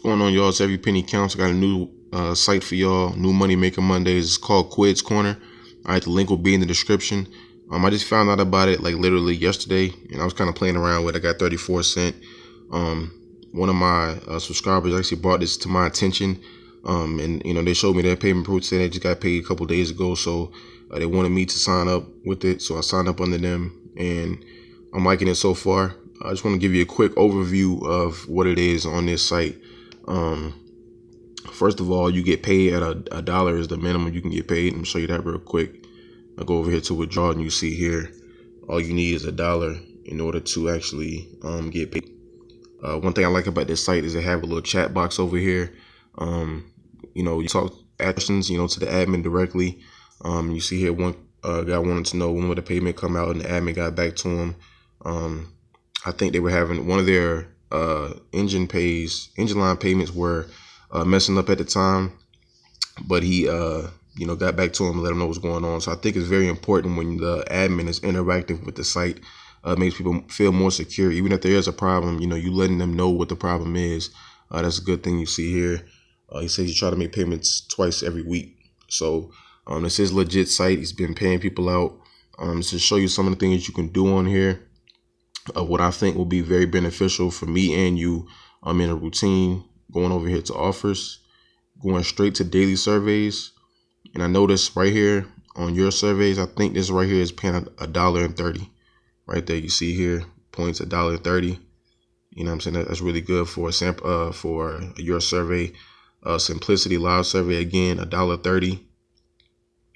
Going on, y'all? It's Every Penny Counts. I got a new site for y'all, new money making Mondays. It's called Quidscorner. All right, the link will be in the description. I just found out about it like literally yesterday, and I was kind of playing around with it. I got 34 cents. One of my subscribers actually brought this to my attention, and they showed me their payment proof saying they just got paid a couple days ago, so they wanted me to sign up with it, so I signed up under them, and I'm liking it so far. I just want to give you a quick overview of what it is on this site. First of all, you get paid at a dollar is the minimum you can get paid. Let me show you that real quick. I'll go over here to withdraw, and you see here, all you need is $1 in order to actually get paid. One thing I like about this site is they have a little chat box over here. You talk actions, to the admin directly. You see here one guy wanted to know when would the payment come out, and the admin got back to him. I think they were having one of their engine line payments were messing up at the time, but he got back to him and let him know what's going on. So I think it's very important when the admin is interactive with the site. Makes people feel more secure. Even if there is a problem, you letting them know what the problem is. That's a good thing. You see here, he says you try to make payments twice every week. So this is a legit site. He's been paying people out. To show you some of the things you can do on here. What I think will be very beneficial for me and you. I'm in a routine, going over here to offers, going straight to daily surveys. And I notice right here on your surveys, I think this right here is paying $1.30. Right there, you see here, points $1.30. You know what I'm saying? That's really good for a sample, for your survey. Simplicity live survey, again, $1.30. You know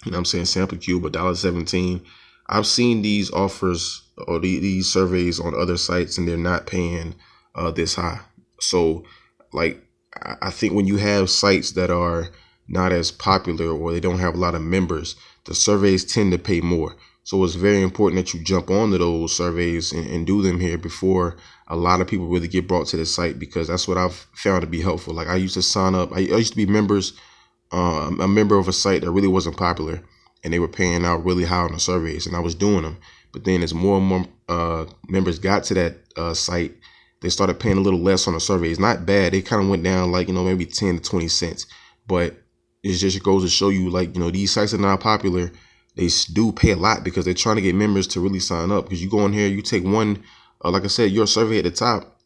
what I'm saying? Sample cube, $1.17. I've seen these offers or these surveys on other sites, and they're not paying this high. So like, I think when you have sites that are not as popular or they don't have a lot of members, the surveys tend to pay more. So it's very important that you jump onto those surveys and do them here before a lot of people really get brought to the site, because that's what I've found to be helpful. Like, I used to sign up. I used to be a member of a site that really wasn't popular, and they were paying out really high on the surveys, and I was doing them. But then as more and more members got to that site, they started paying a little less on the surveys. Not bad. They kind of went down like, maybe 10 to 20 cents. But it just goes to show you, like, these sites are not popular. They do pay a lot because they're trying to get members to really sign up. Because you go in here, you take one, like I said, your survey at the top,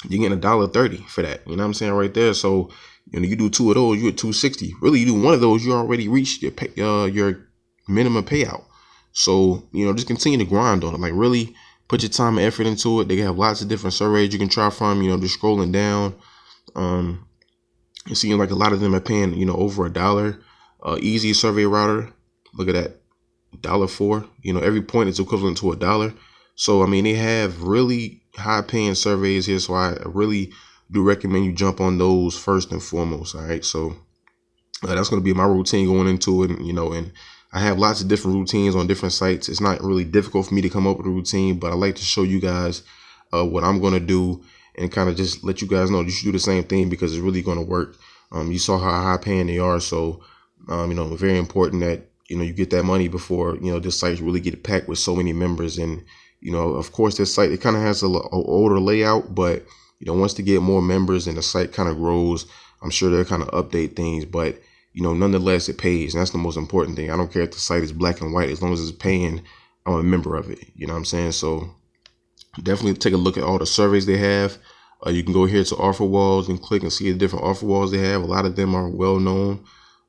you're getting $1.30 for that. You know what I'm saying, right there. So, you do two of those, you're at $2.60. Really, you do one of those, you already reached your minimum payout. So, just continue to grind on it. Like, really put your time and effort into it. They have lots of different surveys you can try from, just scrolling down. You're seeing like a lot of them are paying, over $1. Easy survey router, look at that, $1.04. Every point is equivalent to $1. So, they have really high paying surveys here. So I really do recommend you jump on those first and foremost. All right. So that's going to be my routine going into it. And I have lots of different routines on different sites. It's not really difficult for me to come up with a routine, but I like to show you guys what I'm going to do and kind of just let you guys know you should do the same thing, because it's really going to work. You saw how high paying they are. So, very important that, you get that money before, this site really get packed with so many members. And, of course, this site, it kind of has a older layout, but, once they get more members and the site kind of grows, I'm sure they'll kind of update things. But, nonetheless, it pays. And that's the most important thing. I don't care if the site is black and white. As long as it's paying, I'm a member of it. You know what I'm saying? So definitely take a look at all the surveys they have. You can go here to offer walls and click and see the different offer walls they have. A lot of them are well known,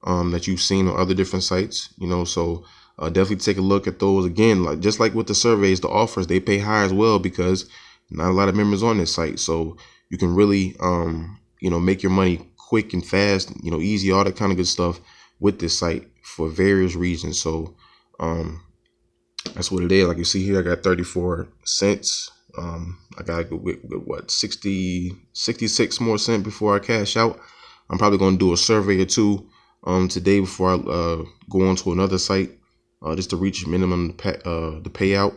that you've seen on other different sites. So definitely take a look at those. Again, just like with the surveys, the offers, they pay high as well, because not a lot of members on this site. So you can really, make your money quick and fast, easy, all that kind of good stuff with this site for various reasons. So that's what it is. Like you see here, I got 34 cents. I got to go with what, 66 more cents before I cash out. I'm probably going to do a survey or two today before I go on to another site, just to reach minimum the payout.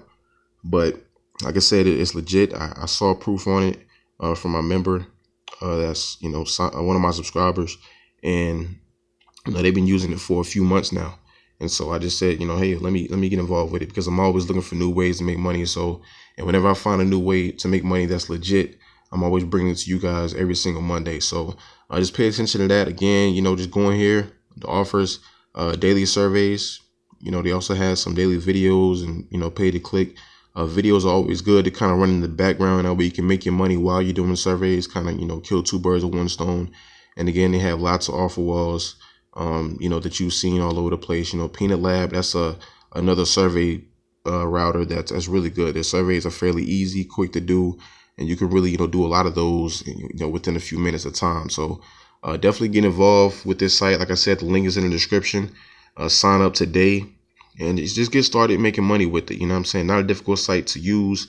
But like I said, it's legit. I saw proof on it from my member. That's one of my subscribers, and they've been using it for a few months now. And so I just said, hey, let me get involved with it, because I'm always looking for new ways to make money. So, and whenever I find a new way to make money that's legit, I'm always bringing it to you guys every single Monday. So just pay attention to that. Again, just go in here, the offers, daily surveys. They also have some daily videos and, pay to click. Videos are always good to kind of run in the background. That way you can make your money while you're doing surveys, kind of, kill two birds with one stone. And again, they have lots of offer walls, that you've seen all over the place. Peanut Lab, that's another survey router that's really good. Their surveys are fairly easy, quick to do, and you can really, do a lot of those, within a few minutes of time. So definitely get involved with this site. Like I said, the link is in the description. Sign up today and just get started making money with it. What I'm saying? Not a difficult site to use,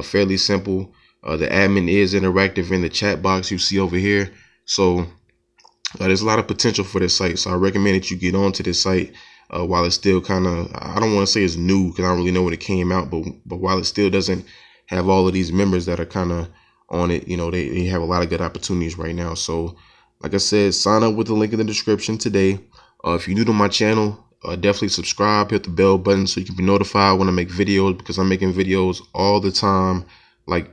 fairly simple. The admin is interactive in the chat box you see over here. So there's a lot of potential for this site. So I recommend that you get onto this site while it's still kind of, I don't want to say it's new because I don't really know when it came out, but while it still doesn't have all of these members that are kind of on it, they have a lot of good opportunities right now. So like I said, sign up with the link in the description today. If you're new to my channel, definitely subscribe, hit the bell button so you can be notified when I make videos, because I'm making videos all the time, like,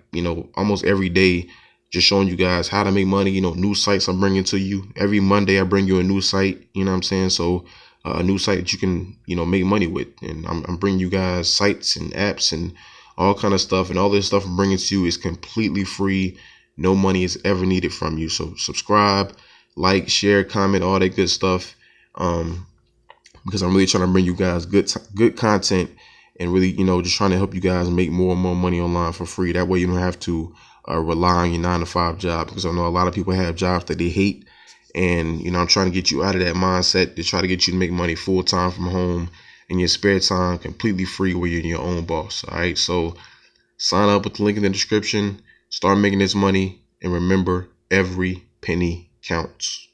almost every day, just showing you guys how to make money, new sites I'm bringing to you. Every Monday I bring you a new site, what I'm saying? So a new site that you can, make money with. And I'm bringing you guys sites and apps and all kind of stuff. And all this stuff I'm bringing to you is completely free. No money is ever needed from you. So subscribe, like, share, comment, all that good stuff. Because I'm really trying to bring you guys good content and really, just trying to help you guys make more and more money online for free. That way you don't have to rely on your 9-to-5 job, because I know a lot of people have jobs that they hate. And, I'm trying to get you out of that mindset to try to get you to make money full time from home in your spare time, completely free, where you're your own boss. All right. So sign up with the link in the description, start making this money. And remember, every penny counts.